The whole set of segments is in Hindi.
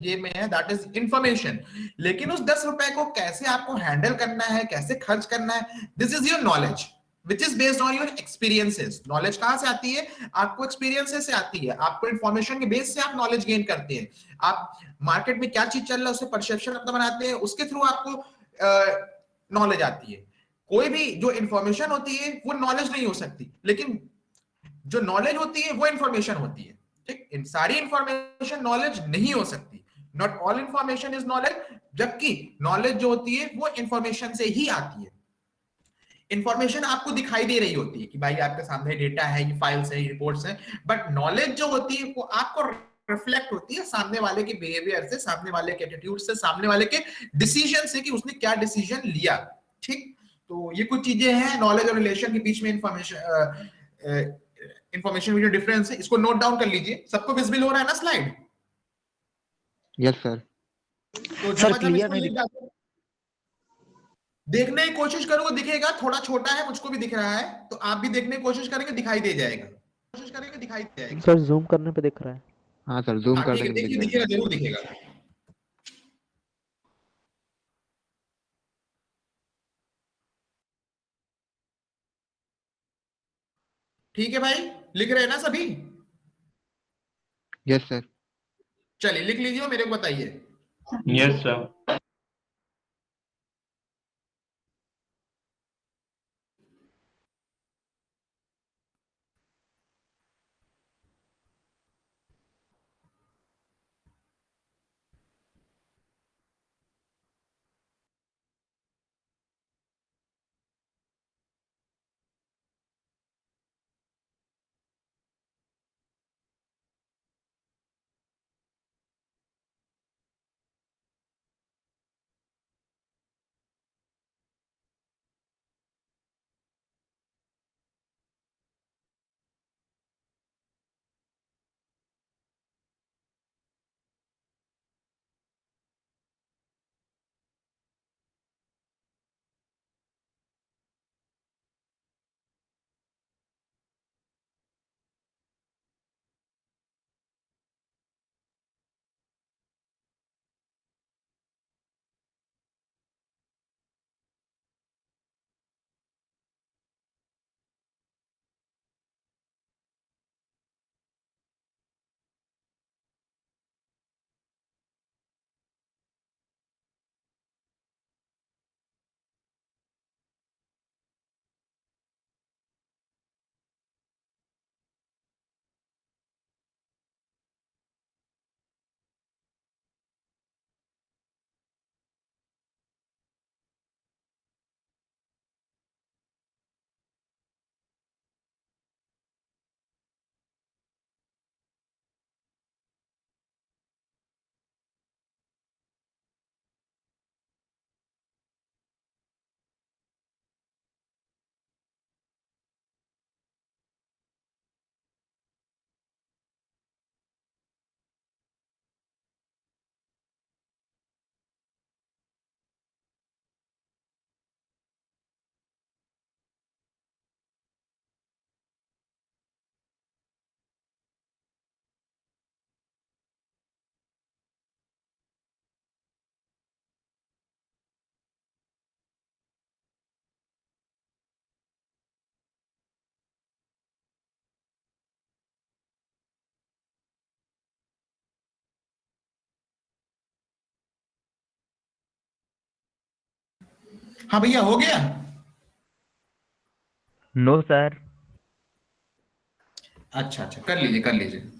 जेब में है, दैट इज इंफॉर्मेशन। लेकिन उस 10 रुपए को कैसे आपको हैंडल करना है, कैसे खर्च करना है, this is your knowledge which is based on your experiences. Knowledge कहां से आती है? आपको एक्सपीरियंसेस से आती है, आपको इंफॉर्मेशन के बेस से आप नॉलेज गेन करते हैं। आप मार्केट में क्या चीज चल रहा है उससे परसेप्शन अपना बनाते हैं, उसके थ्रू आपको नॉलेज आती है। कोई भी जो इंफॉर्मेशन होती है वो नॉलेज नहीं हो सकती, लेकिन जो नॉलेज होती है वो इंफॉर्मेशन होती है। ठीक, इन सारी इंफॉर्मेशन नॉलेज नहीं हो सकती। Not all information is knowledge, जबकि नॉलेज जो होती है वो इंफॉर्मेशन से ही आती है। इंफॉर्मेशन आपको दिखाई दे रही होती है कि भाई आपके सामने डेटा है, ये फाइल्स है, ये रिपोर्ट्स हैं, बट नॉलेज जो होती है वो आपको रिफ्लेक्ट होती है सामने वाले के बिहेवियर से, सामने वाले के एटीट्यूड से, सामने वाले के डिसीजन से, कि उसने क्या डिसीजन लिया। ठीक, तो ये कुछ चीजें हैं नॉलेज और रिलेशन के बीच में, इंफॉर्मेशन में जो डिफरेंस है, इसको नोट डाउन कर लीजिए। सबको विजिबल हो रहा है ना स्लाइड? Yes sir. तो सर जब हम क्लियर इसको नहीं लिख डालते हैं, देखने की कोशिश करूंगा, दिखेगा, थोड़ा छोटा है, मुझको भी दिख रहा है, तो आप भी देखने की कोशिश करेंगे, दिखाई दे जाएगा, कोशिश करेंगे दिखाई दे जाएगा। सर जूम करने पे दिख रहा है। हाँ सर, जूम हाँ कर ठीक है, देंगे तो दिख देखिए जाएगा। दिखेगा, जरूर दिखेगा। ठीक है भाई, लिख रहे हैं ना सभी? Yes sir. चलिए लिख लीजिए और मेरे को बताइए। Yes sir. हाँ भैया, हो गया? No sir. अच्छा अच्छा, कर लीजिए कर लीजिए।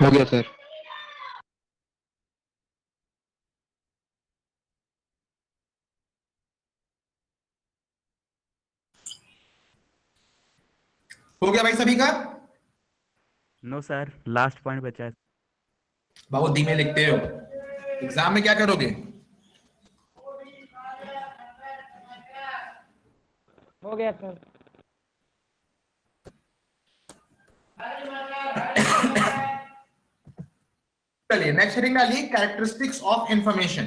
हो गया सर। हो गया भाई सभी का? नो सर, लास्ट पॉइंट बचा है। बहुत धीमे लिखते हो, एग्जाम में क्या करोगे? हो गया सर। चलिए नेक्स्ट हेडिंग डालिए, characteristics of information.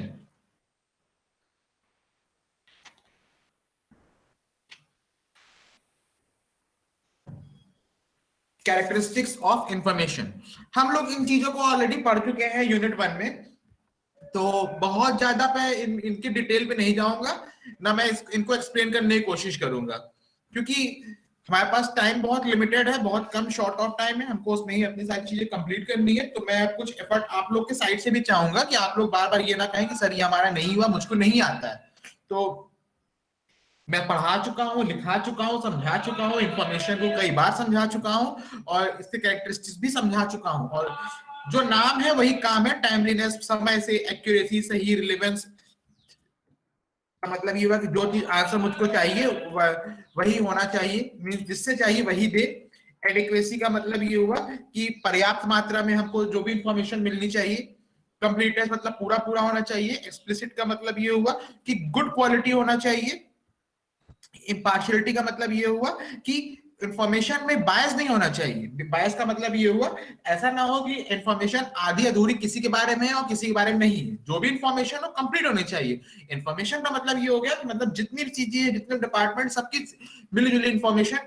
Characteristics of information, हम लोग इन चीजों को ऑलरेडी पढ़ चुके हैं यूनिट 1 में, तो बहुत ज्यादा मैं इनकी डिटेल पे नहीं जाऊंगा ना, मैं इनको एक्सप्लेन करने की कोशिश करूंगा, क्योंकि हमारे पास टाइम बहुत लिमिटेड है, बहुत कम शॉर्ट ऑफ टाइम है, हमको उसमें ही अपनी सारी चीजें कंप्लीट करनी है। तो मैं कुछ एफर्ट आप लोग के साइड से भी चाहूंगा कि आप लोग बार बार ये ना कहें कि सर ये हमारा नहीं हुआ, मुझको नहीं आता है। तो मैं पढ़ा चुका हूँ, लिखा चुका हूँ, समझा चुका हूँ, इंफॉर्मेशन को कई बार समझा चुका हूँ और इसके कैरेक्टरिस्टिक्स भी समझा चुका हूँ, और जो नाम है वही काम है, टाइमलीनेस, समय से, एक्यूरेसी, सही, रिलेवेंस का मतलब ये हुआ कि जो चीज आंसर मुझको चाहिए वही होना चाहिए, मींस जिससे चाहिए वही दे। एडिक्वेसी का मतलब ये हुआ कि पर्याप्त मात्रा में हमको जो भी इंफॉर्मेशन मिलनी चाहिए। कंप्लीटनेस मतलब पूरा पूरा होना चाहिए। एक्सप्लिसिट का मतलब ये हुआ कि गुड क्वालिटी होना चाहिए। इम्पार्शियलिटी का मतलब ये हुआ कि इंफॉर्मेशन में बायस नहीं होना चाहिए। बायस का मतलब ये हुआ ऐसा ना हो कि इंफॉर्मेशन आधी अधूरी किसी के बारे में है और किसी के बारे में नहीं है। जो भी इंफॉर्मेशन हो कंप्लीट होनी चाहिए। इंफॉर्मेशन का मतलब ये हो गया कि मतलब जितनी भी चीजें हैं, जितने डिपार्टमेंट, सबकी मिलीजुली इंफॉर्मेशन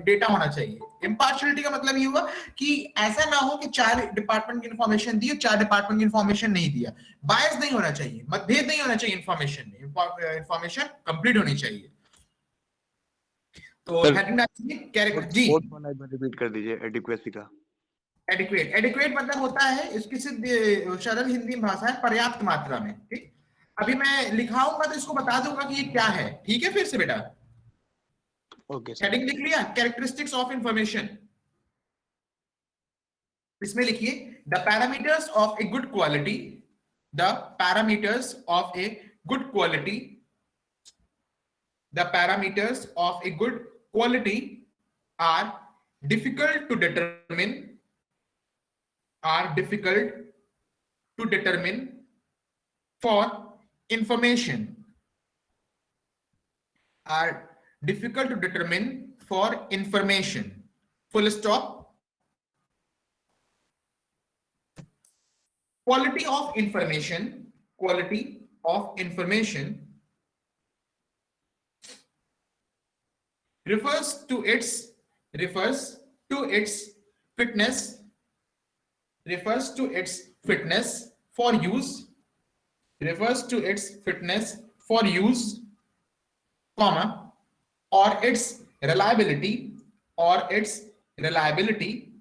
डेटा होना चाहिए। इम्पार्शियलिटी का मतलब ये हुआ कि ऐसा ना हो कि 4 डिपार्टमेंट की इंफॉर्मेशन दी और 4 डिपार्टमेंट की इंफॉर्मेशन नहीं दिया। बायस नहीं होना चाहिए, मतभेद नहीं होना चाहिए इंफॉर्मेशन में। इंफॉर्मेशन कंप्लीट होनी चाहिए। तो हेडिंग डालिए कैरेक्टर जी। फोर्थ वन एक बार रिपीट कर दीजिए, एडिक्वेसी का। एडिक्वेट, एडिक्वेट मतलब होता है, इसकी सिर्फ सरल हिंदी भाषा है पर्याप्त मात्रा में। ठीक, अभी मैं लिखाऊंगा तो इसको बता दूंगा कि ये क्या है। ठीक है, फिर से बेटा ओके सर। हेडिंग लिख लिया, कैरेक्टरिस्टिक्स ऑफ इंफॉर्मेशन। इसमें लिखिए the parameters of a good quality, the parameters of a good quality, the parameters of a good quality are difficult to determine, are difficult to determine for information, are difficult to determine for information, full stop. Quality of information, quality of information refers to its fitness, refers to its fitness for use, refers to its fitness for use, comma, or its reliability, or its reliability,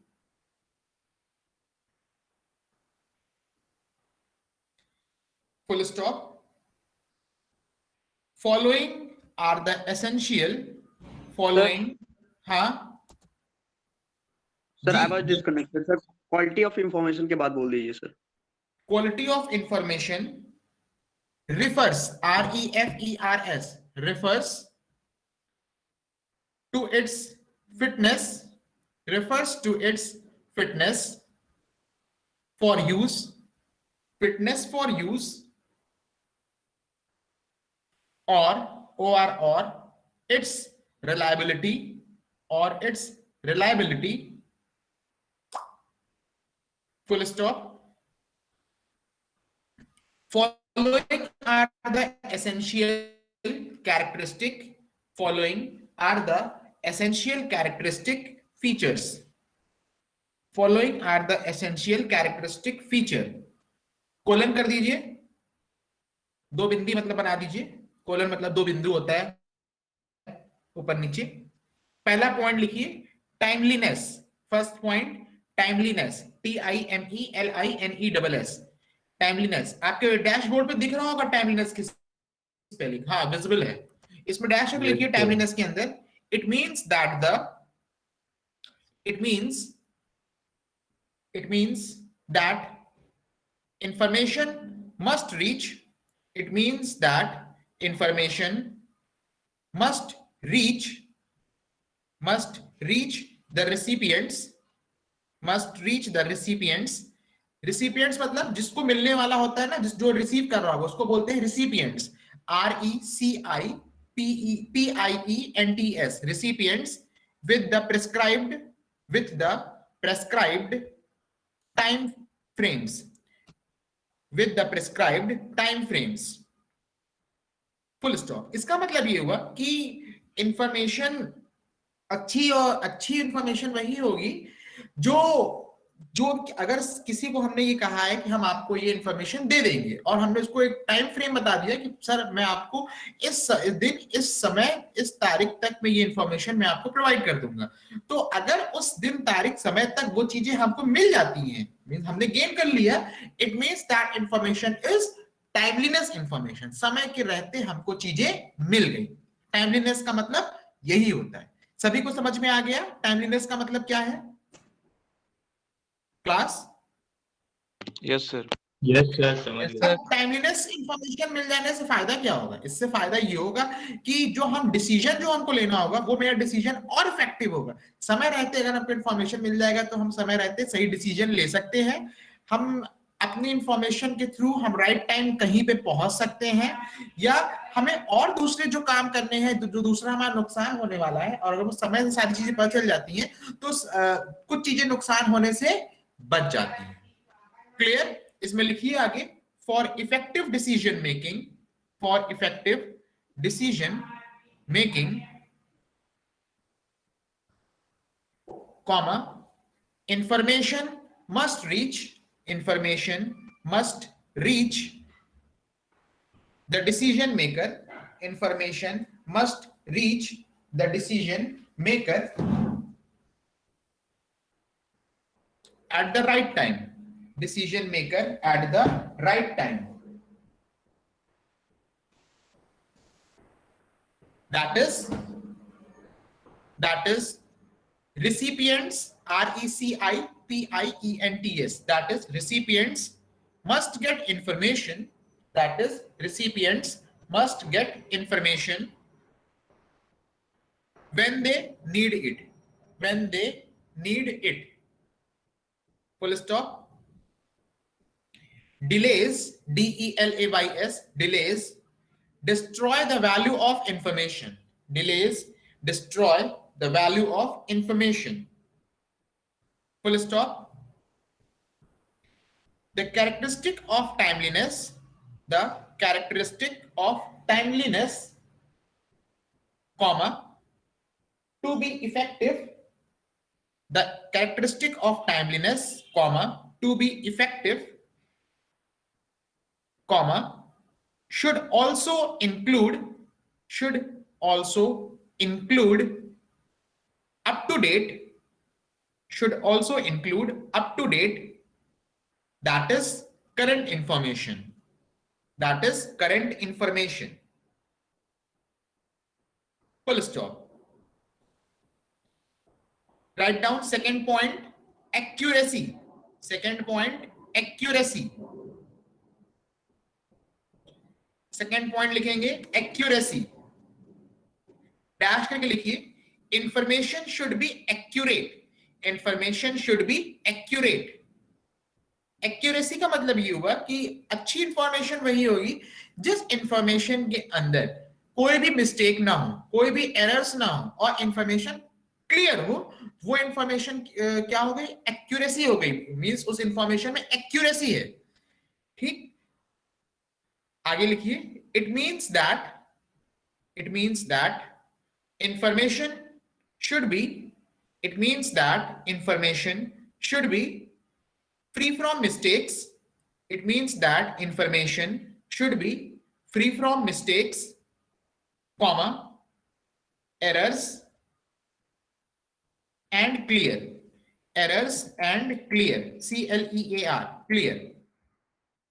full stop. Following are the essential, following, हाँ sir I was disconnected sir, quality of information के बाद बोल दीजिए sir. Quality of information refers, refers, refers to its fitness, refers to its fitness for use, fitness for use, or its reliability, or its reliability, full stop. Following are the essential characteristic, following are the essential characteristic features, following are the essential characteristic feature. Colon कर दीजिए, 2 बिंदी मतलब बना दीजिए। कोलन मतलब 2 बिंदु होता है ऊपर नीचे। पहला पॉइंट लिखिए timeliness, first point timeliness, TIMELINESS, timeliness. आपके डैशबोर्ड पे दिख रहा होगा टाइमलीनेस की स्पेलिंग, हाँ विजिबल है। इसमें डैश होकर लिखिए टाइमलीनेस के अंदर, it means It means that information must reach. It means that information must reach the recipients. Must reach the recipients. Recipients मतलब जिसको मिलने वाला होता है ना, जिस जो रिसीव कर रहा होगा उसको बोलते हैं recipients. RECIPIENTS. Recipients with the prescribed time frames. With the prescribed time frames. Full stop. इसका मतलब ये हुआ कि इंफॉर्मेशन अच्छी इंफॉर्मेशन वही होगी जो अगर किसी को हमने ये कहा है कि हम आपको ये इंफॉर्मेशन दे देंगे और हमने उसको एक टाइम फ्रेम बता दिया कि सर मैं आपको इस दिन इस समय इस तारीख तक में ये इंफॉर्मेशन मैं आपको प्रोवाइड कर दूंगा, तो अगर उस दिन तारीख समय तक वो चीजें हमको मिल जाती हैं, मींस हमने गेन कर लिया, it means that information is timeliness information. समय के रहते हमको चीजें मिल गई. टाइमलीनेस का मतलब यही होता है. सभी को समझ में आ गया टाइमलीनेस का मतलब क्या है class? Yes sir. Yes, sir. समझ गया. टाइमलीनेस इंफॉर्मेशन मिल जाने से फायदा क्या होगा? इससे फायदा ये होगा कि जो हमको लेना होगा वो मेरा डिसीजन और इफेक्टिव होगा. समय रहते अगर हमको इंफॉर्मेशन मिल जाएगा तो हम समय रहते सही डिसीजन ले सकते हैं. हम अपनी इंफॉर्मेशन के थ्रू हम राइट टाइम कहीं पे पहुंच सकते हैं, या हमें और दूसरे जो काम करने हैं जो दूसरा हमारा नुकसान होने वाला है, और अगर वो समय से सारी चीजें पता चल जाती हैं तो कुछ चीजें नुकसान होने से बच जाती हैं. क्लियर? इसमें लिखिए आगे, for effective decision making comma information must reach the decision maker. Information must reach the decision maker at the right time. Decision maker at the right time. That is recipients, RECIPIENTS. That is recipients must get information. That is recipients must get information when they need it. When they need it. Full stop. Delays, DELAYS, delays destroy the value of information. Delays destroy the value of information. Full stop. The characteristic of timeliness, comma, to be effective. The characteristic of timeliness, comma, to be effective, comma, should also include up to date, that is current information. Full stop. Write down second point, accuracy. Second point लिखेंगे accuracy. डैश करके लिखिए, information should be accurate. Accuracy का मतलब ये हुआ कि अच्छी इंफॉर्मेशन वही होगी जिस इंफॉर्मेशन के अंदर कोई भी मिस्टेक ना हो, कोई भी एरर्स ना हो और इंफॉर्मेशन क्लियर हो. वो इंफॉर्मेशन क्या हो गई? एक्यूरेसी हो गई. मींस उस इंफॉर्मेशन में एक्यूरेसी है. ठीक, आगे लिखिए, it means that information should be free from mistakes. It means that information should be free from mistakes, comma, errors and clear. CLEAR, clear.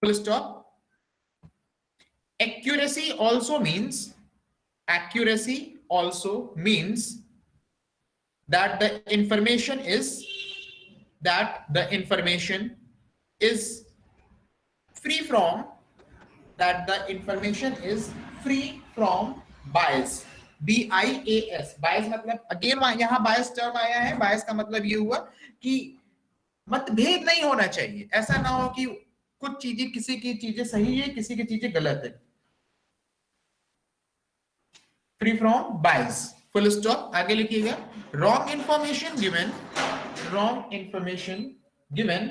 Full stop. Accuracy also means that the information is that the information is free from bias. BIAS, bias मतलब अगेन यहाँ bias टर्म आया है. bias का मतलब ये हुआ कि मतभेद नहीं होना चाहिए. ऐसा ना हो कि कुछ चीजें, किसी की चीजें सही है, किसी की चीजें गलत है. Free from bias, full stop. आगे लिखिएगा. Wrong information given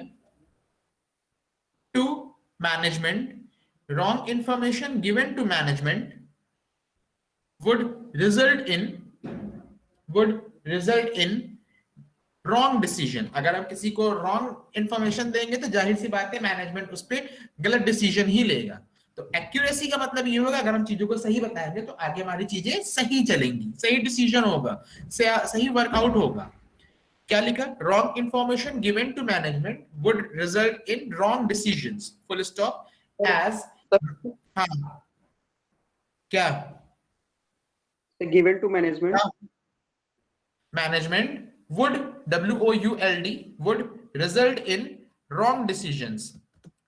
to management, wrong information given to management would result in wrong decision. अगर हम किसी को wrong information देंगे तो जाहिर सी बात है मैनेजमेंट उस पर गलत डिसीजन ही लेगा. तो एक्यूरेसी का मतलब ये होगा, अगर हम चीजों को सही बताएंगे तो आगे हमारी चीजें सही चलेंगी, सही डिसीजन होगा, सही वर्कआउट होगा. क्या लिखा? Wrong information given to management would result in wrong decisions, full stop. As हाँ क्या given to management, management would WOULD would result in wrong decisions,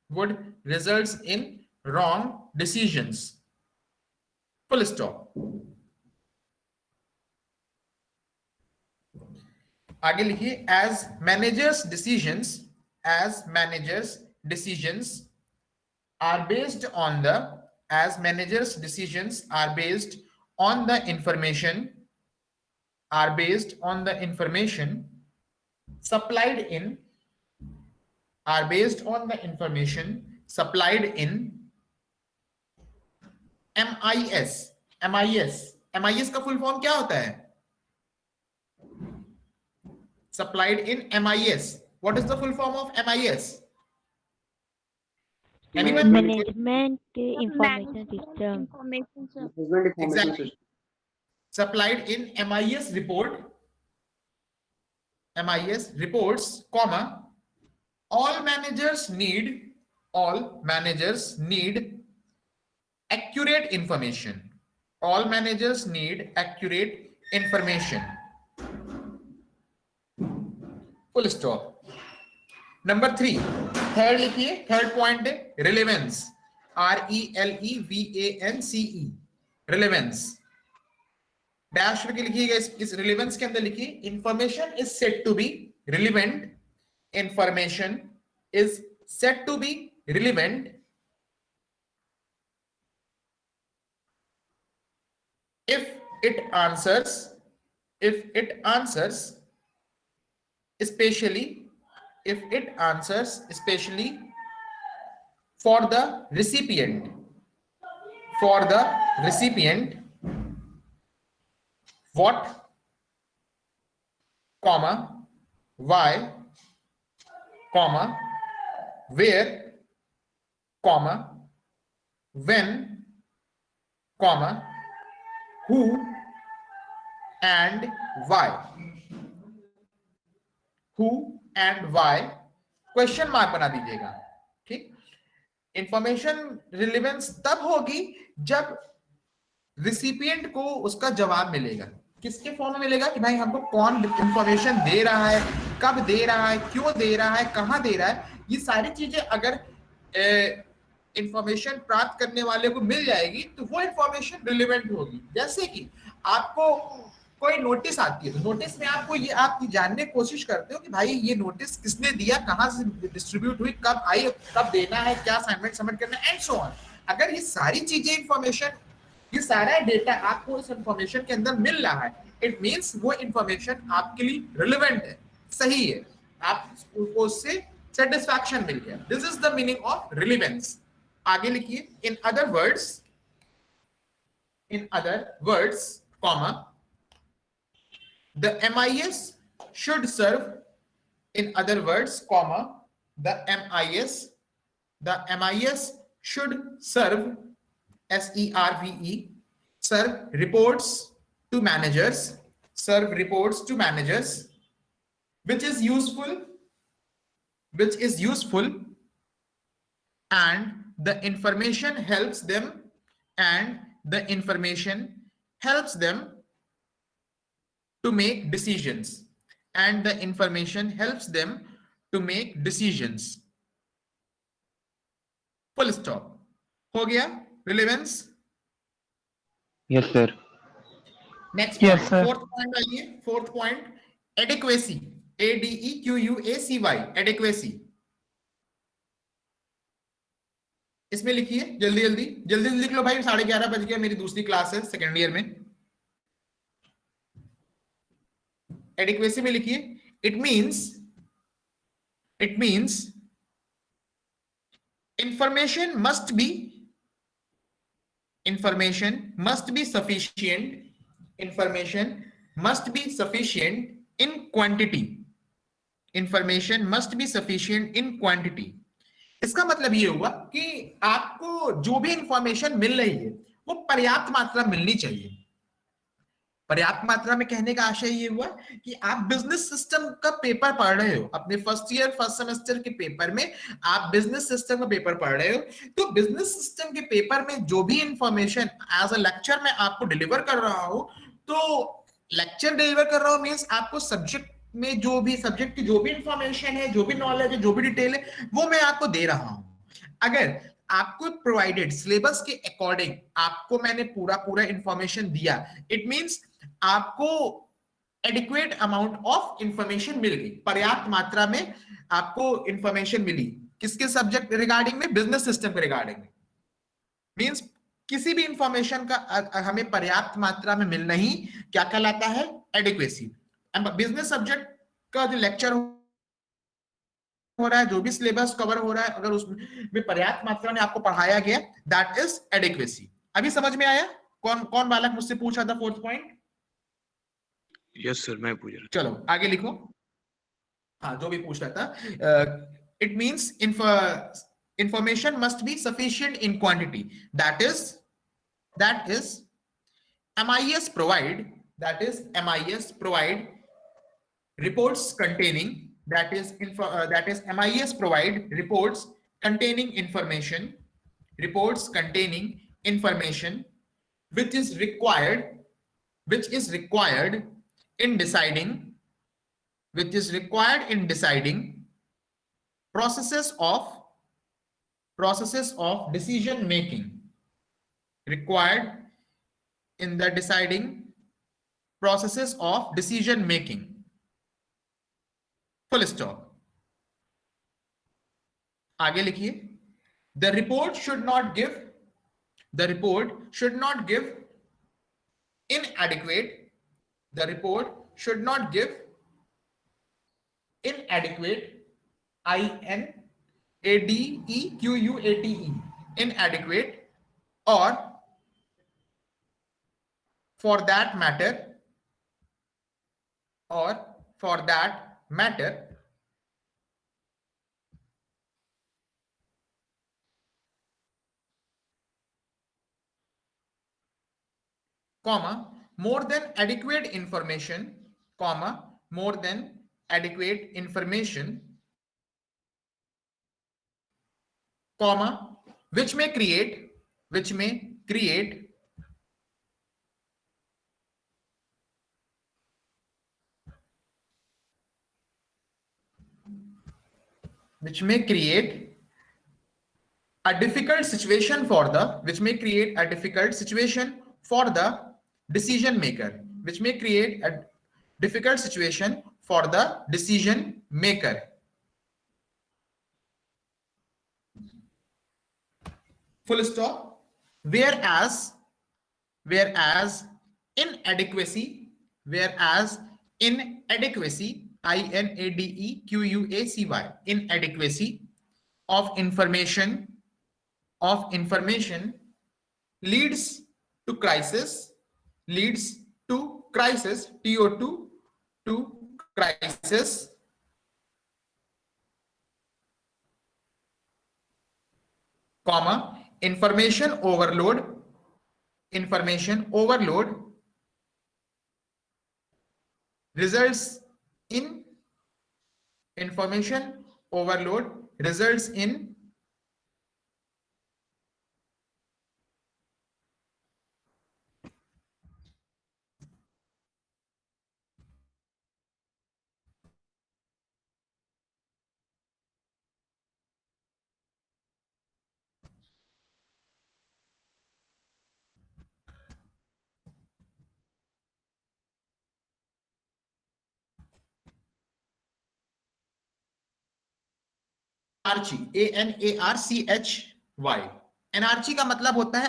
would results in wrong decisions, full stop. आगे लिखिए. as managers decisions are based on the information supplied in MIS का फुल फॉर्म क्या होता है? supplied in MIS. What is the full form of MIS? Anyone? Management Information System. management information Exactly. system. Supplied in MIS reports, comma, all managers need accurate information. Full stop. Number 3, third लिखिए. थर्ड पॉइंट है रिलेवेंस. RELEVANCE, relevance. डैश करके लिखिएगा. इस रिलेवेंस के अंदर लिखिए information is set to be relevant. Information is set to be relevant if it answers especially for the recipient what, comma, why, comma, where, comma, when, comma, who and why. Question mark बना दीजिएगा. ठीक. इंफॉर्मेशन रिलेवेंस तब होगी जब रिसिपिएंट को उसका जवाब मिलेगा. किसके फॉर्म में मिलेगा? कि भाई हमको कौन इंफॉर्मेशन दे रहा है, कब दे रहा है, क्यों दे रहा है, कहां दे रहा है. ये सारी चीजें अगर इंफॉर्मेशन प्राप्त करने वाले को मिल जाएगी तो वो इंफॉर्मेशन रिलेवेंट होगी. जैसे कि आपको कोई नोटिस आती है तो नोटिस में आप जानने की कोशिश करते हो कि भाई ये नोटिस किसने दिया, कहां से डिस्ट्रीब्यूट हुई, कब आई, कब देना है, क्या असाइनमेंट सबमिट करना है, एंड सो ऑन. अगर ये सारी चीजें इंफॉर्मेशन, ये सारा डेटा आपको इस इंफॉर्मेशन के अंदर मिल रहा है, इट मींस वो इंफॉर्मेशन आपके लिए रिलेवेंट है, सही है, आपको उससे सेटिस्फैक्शन मिल गया. This is the meaning of relevance. आगे लिखिए. In other words, comma, the MIS should serve, in other words, comma, the MIS should serve, SERVE, serve reports to managers, which is useful, and the information helps them to make decisions, and the information helps them to make decisions. Full stop. हो गया relevance. Yes, sir. Next Yes, point, sir. fourth point आइए. Fourth point, adequacy. ADEQUACY. Adequacy. इसमें लिखिए जल्दी जल्दी जल्दी लिख लो भाई, 11:30 बज गया, मेरी दूसरी क्लास है सेकेंड ईयर में. एडिक्वेसी में लिखिए, it means information must be sufficient. Information must be sufficient in quantity. Information must be sufficient in quantity. इसका मतलब ये हुआ कि आपको जो भी इंफॉर्मेशन मिल रही है वो पर्याप्त मात्रा मिलनी चाहिए. पर्याप्त मात्रा में कहने का आशय ये हुआ कि आप बिजनेस सिस्टम का पेपर पढ़ रहे हो, अपने फर्स्ट सेमेस्टर के पेपर में आप बिजनेस सिस्टम का पेपर पढ़ रहे हो, तो बिजनेस सिस्टम के पेपर में जो भी इंफॉर्मेशन एज अ लेक्चर में आपको डिलीवर कर रहा हो, तो लेक्चर डिलीवर कर रहा हो मींस आपको सब्जेक्ट में सब्जेक्ट की जो भी इंफॉर्मेशन है, जो भी नॉलेज है, जो भी डिटेल है, वो मैं आपको दे रहा हूं. अगर आपको प्रोवाइडेड सिलेबस के अकॉर्डिंग आपको मैंने पूरा इंफॉर्मेशन दिया, इट मींस आपको एडिक्वेट अमाउंट ऑफ इंफॉर्मेशन मिल गई, पर्याप्त मात्रा में आपको इंफॉर्मेशन मिली. किसके सब्जेक्ट रिगार्डिंग में? बिजनेस सिस्टम के रिगार्डिंग में. मींस किसी भी इंफॉर्मेशन का हमें पर्याप्त मात्रा में मिलना ही क्या कहलाता है? एडिक्वेसी. बिजनेस सब्जेक्ट का जो लेक्चर हो रहा है, जो भी सिलेबस कवर हो रहा है, अगर उसमें पर्याप्त मात्रा में आपको पढ़ाया गया, दैट इज एडिक्वेसी. अभी समझ में आया? कौन कौन बालक मुझसे पूछ रहा था फोर्थ पॉइंट? यस सर, मैं पूछ रहा चलो आगे लिखो. हाँ, जो भी पूछ रहा था, it means information must be sufficient in quantity. That is MIS provide, reports containing, MIS provide reports containing information, which is required in deciding processes of decision making, required in the deciding processes of decision making. Full stop. आगे लिखिए, the report should not give inadequate inadequate, or for that matter comma, more than adequate information, comma, which may create a difficult situation for the decision maker, Full stop. Whereas inadequacy, inadequacy of information leads to crisis, TO2, to crisis, comma, information overload results in एनार्ची, ANARCHY। एनार्ची का मतलब होता है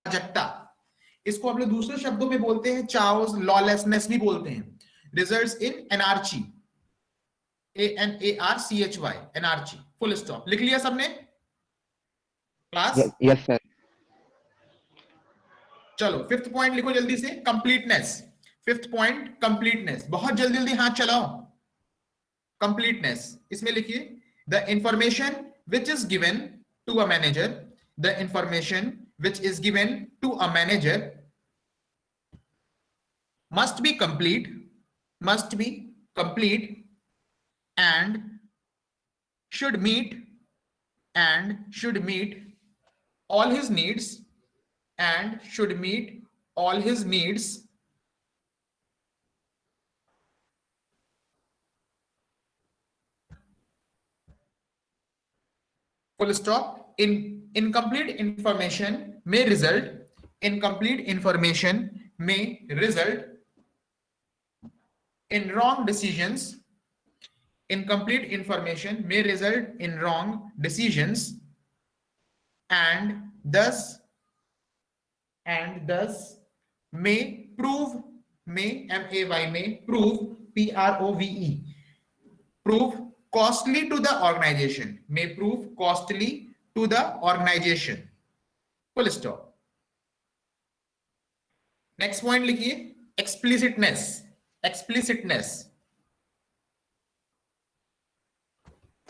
अराजकता। इसको हम लोग दूसरे शब्दों में बोलते हैं चाओस, लॉलेसनेस भी बोलते हैं। Results in anarchy, ANARCHY, anarchy, full stop. लिख लिया सबने क्लास? Yes sir. चलो फिफ्थ पॉइंट लिखो जल्दी से, कंप्लीटनेस। फिफ्थ पॉइंट कंप्लीटनेस, बहुत जल्दी जल्दी हाथ चलाओ। कंप्लीटनेस, इसमें लिखिए the information which is given to a manager, the information which is given to a manager must be complete and should meet all his needs full stop। incomplete information may result in wrong decisions, incomplete information may result in wrong decisions and thus may prove costly to the organization, full stop। Next point लिखिए एक्सप्लिसिटनेस।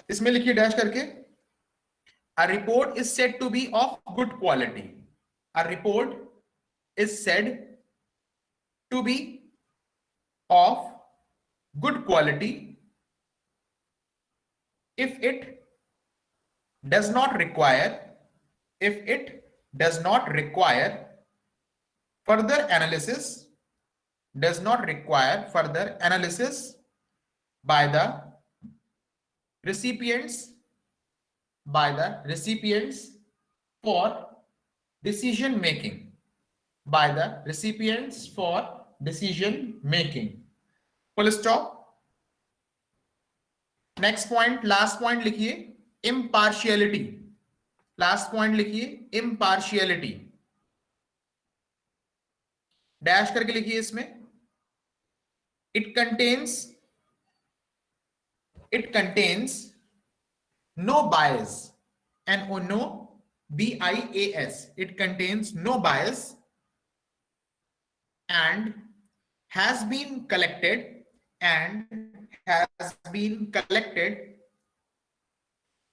इसमें लिखिए डैश करके, a report is said to be of good quality, a report is said to be of good quality if it does not require further analysis by the recipients for decision making, full stop। Next point, last point लिखिए इम्पार्शियलिटी। डैश करके लिखिए इसमें, it contains no bias, NO BIAS, it contains no bias and has been collected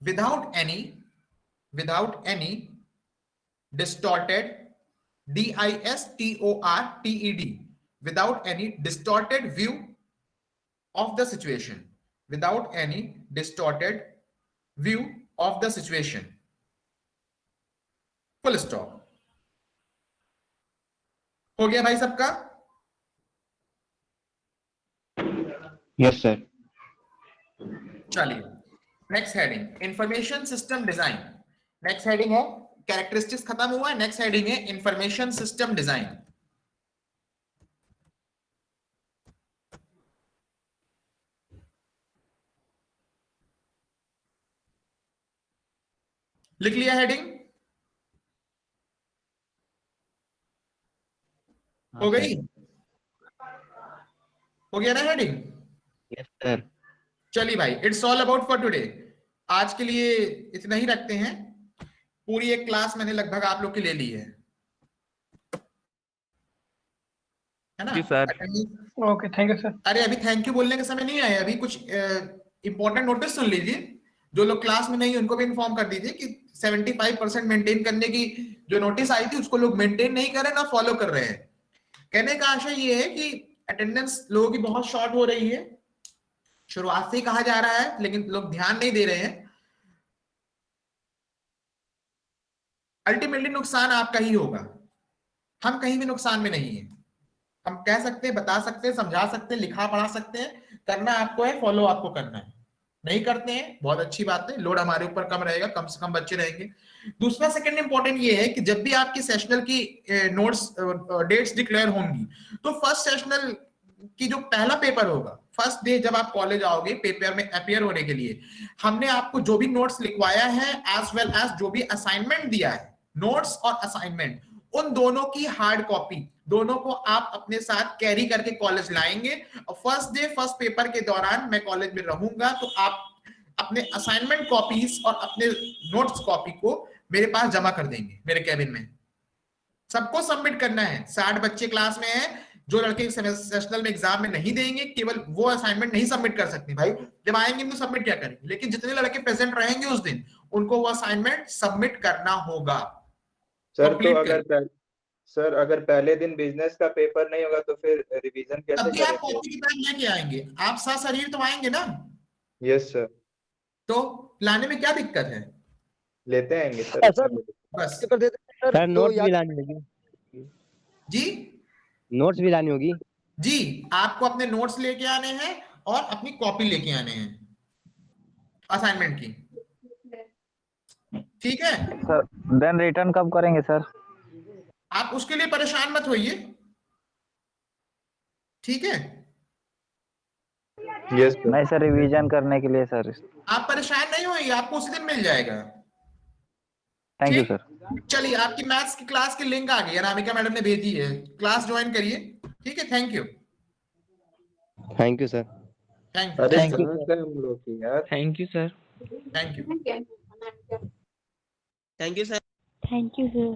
without any distorted, DISTORTED, without any distorted view of the situation, full stop। हो गया भाई सबका? Yes sir. चलिए next heading information system design. Next heading है कैरेक्टरिस्टिक्स, खत्म हुआ है। नेक्स्ट हेडिंग है इंफॉर्मेशन सिस्टम डिजाइन। लिख लिया हेडिंग? हो गई? हो गया ना हेडिंग? Yes sir. चलिए भाई, it's all about for today. आज के लिए इतना ही रखते हैं। पूरी एक क्लास मैंने लगभग आप लोग की ले ली है ना? जी sir. Okay, thank you sir. अरे अभी थैंक यू बोलने का समय नहीं आया, अभी कुछ इंपॉर्टेंट नोटिस सुन लीजिए। जो लोग क्लास में नहीं उनको भी इन्फॉर्म कर दीजिए कि 75% मेंटेन करने की जो नोटिस आई थी उसको लोग मेंटेन नहीं कर रहे ना फॉलो कर रहे हैं। कहने का आशय ये है कि अटेंडेंस लोगों की बहुत शॉर्ट हो रही है, शुरुआत से ही कहा जा रहा है लेकिन लोग ध्यान नहीं दे रहे हैं। अल्टीमेटली नुकसान आपका ही होगा, हम कहीं भी नुकसान में नहीं है। हम कह सकते हैं, बता सकते हैं, समझा सकते हैं, लिखा पढ़ा सकते हैं, करना आपको है, फॉलो आपको करना है। नहीं करते हैं बहुत अच्छी बात है, लोड हमारे ऊपर कम रहेगा, कम से कम बच्चे रहेंगे। दूसरा सेकंड इंपॉर्टेंट ये है कि जब भी आपकी सेशनल की नोट्स डेट्स डिक्लेयर होंगी तो फर्स्ट सेशनल की जो पहला पेपर होगा फर्स्ट डे जब आप कॉलेज आओगे पेपर में अपियर होने के लिए, हमने आपको जो भी नोट्स लिखवाया है एज वेल एज जो भी असाइनमेंट दिया है, नोट्स और असाइनमेंट, उन दोनों की हार्ड कॉपी दोनों को आप अपने साथ कैरी करके कॉलेज लाएंगे। और फर्स्ट डे फर्स्ट पेपर के दौरान मैं कॉलेज में रहूंगा, तो आप अपने असाइनमेंट कॉपीज और अपने नोट्स कॉपी को मेरे पास जमा कर देंगे मेरे कैबिन में। सबको सबमिट करना है। 60 बच्चे क्लास में हैं, जो लड़के सेशनल में एग्जाम में नहीं देंगे केवल वो असाइनमेंट नहीं सबमिट कर सकते भाई, जब आएंगे तो सबमिट क्या करेंगे, लेकिन जितने लड़के प्रेजेंट रहेंगे उस दिन उनको वो असाइनमेंट सबमिट करना होगा। सर तो Complete सर अगर पहले दिन बिजनेस का पेपर नहीं होगा तो फिर रिवीजन कैसे तब भी आप करेंगे? कॉपी किताब लेके आएंगे, आप साथ शरीर तो आएंगे ना, यस सर, तो लाने में क्या दिक्कत है? लेते आएंगे सर। बस सर नोट्स भी लानी होगी। जी नोट्स भी लानी होगी। जी, आपको अपने नोट्स लेके आने हैं और अपनी कॉपी लेके आने हैं असाइनमेंट की, ठीक है? सर देन रिटर्न कब करेंगे सर? आप उसके लिए परेशान मत होइए, ठीक है? Yes sir. नहीं सर, रिवीजन करने के लिए सर। आप परेशान नहीं होइए, आपको उसी दिन मिल जाएगा। थैंक यू ठीक? सर। चलिए, आपकी मैथ्स की क्लास की लिंक आ गई है, अनामिका मैडम ने भेजी है, क्लास ज्वाइन करिए, ठीक है? Thank you. Thank you sir. Thank you. अरे Thank you, कहाँ से हम लोग की यार। Thank you sir. Thank you. Thank you, sir.